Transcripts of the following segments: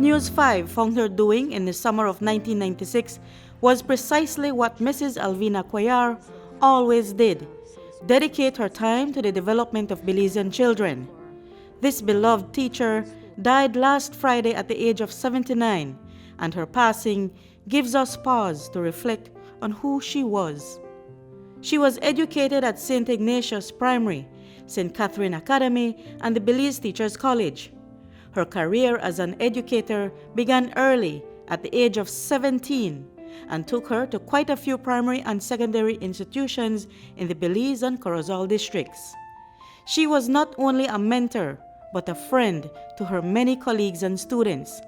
News 5 found her doing in the summer of 1996 was precisely what Mrs. Alvina Cuellar always did: dedicate her time to the development of Belizean children. This beloved teacher died last Friday at the age of 79, and her passing gives us pause to reflect on who she was. She was educated at St. Ignatius Primary, St. Catherine Academy, and the Belize Teachers College. Her career as an educator began early, at the age of 17, and took her to quite a few primary and secondary institutions in the Belize and Corozal districts. She was not only a mentor, but a friend to her many colleagues and students.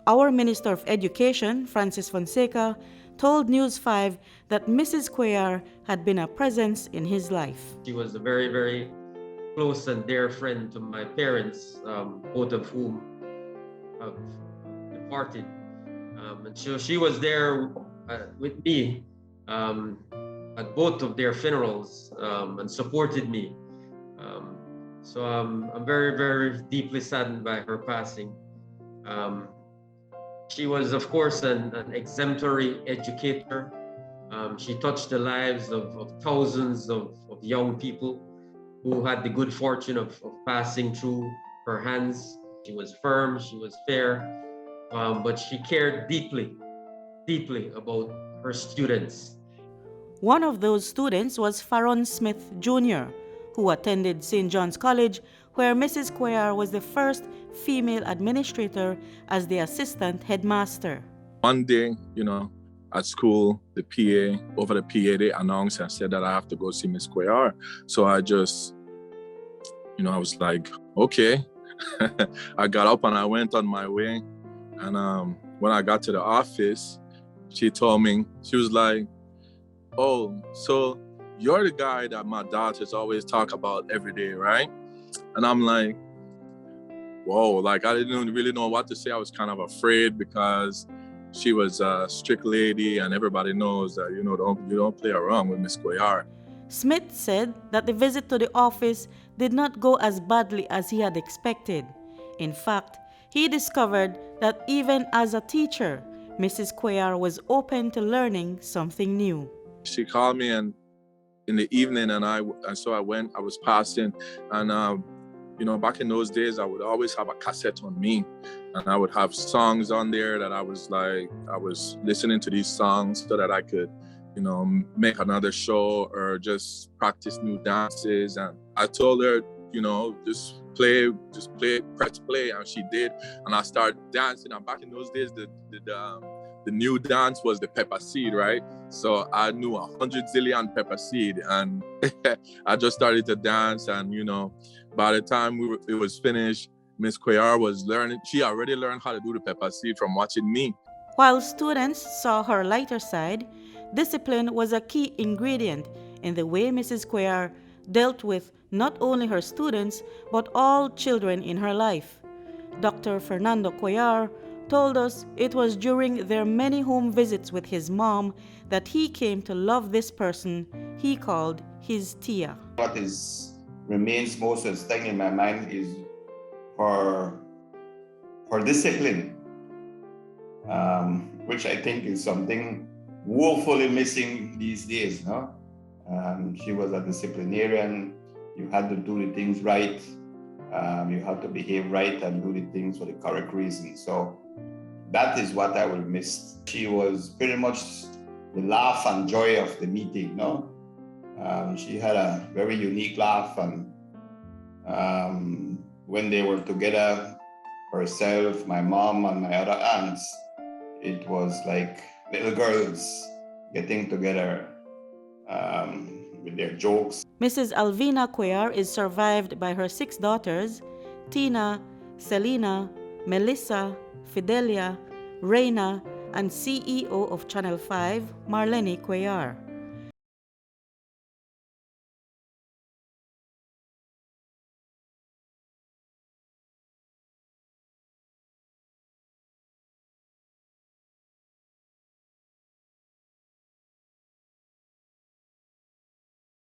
Our Minister of Education, Francis Fonseca, told News 5 that Mrs. Cuellar had been a presence in his life. She was a very, very close and dear friend to my parents, both of whom have departed. And so she was there with me at both of their funerals and supported me. So I'm very, very deeply saddened by her passing. She was, of course, an exemplary educator. She touched the lives of thousands of young people who had the good fortune of passing through her hands. She was firm, she was fair, but she cared deeply, deeply about her students. One of those students was Faron Smith Jr., who attended St. John's College, where Mrs. Cuellar was the first female administrator as the assistant headmaster. One day, at school, over the PA, they announced and said that I have to go see Miss Cuellar. So I just, I was like, okay. I got up and I went on my way. And when I got to the office, she told me, she was like, oh, so you're the guy that my daughters always talk about every day, right? And I'm like, whoa, I didn't really know what to say. I was kind of afraid because she was a strict lady and everybody knows that, you don't play around with Miss Cuellar. Smith said that the visit to the office did not go as badly as he had expected. In fact, he discovered that even as a teacher, Mrs. Cuellar was open to learning something new. She called me in the evening and so I went, I was passing and back in those days, I would always have a cassette on me and I would have songs on there that I was listening to these songs so that I could, make another show or just practice new dances. And I told her, just press play, and she did. And I started dancing. And back in those days, the new dance was the pepper seed, right? So I knew 100 zillion pepper seed, and I just started to dance. And by the time it was finished, Miss Cuellar was learning. She already learned how to do the pepper seed from watching me. While students saw her lighter side, discipline was a key ingredient in the way Mrs. Cuellar dealt with not only her students, but all children in her life. Dr. Fernando Cuellar told us it was during their many home visits with his mom that he came to love this person he called his tia. What remains most staying in my mind is her discipline, which I think is something woefully missing these days. No? She was a disciplinarian. You had to do the things right. You had to behave right and do the things for the correct reason. So that is what I will miss. She was pretty much the laugh and joy of the meeting. No? She had a very unique laugh, and when they were together, herself, my mom, and my other aunts, it was like little girls getting together with their jokes. Mrs. Alvina Cuellar is survived by her 6 daughters, Tina, Selena, Melissa, Fidelia, Reina, and CEO of Channel 5, Marleni Cuellar.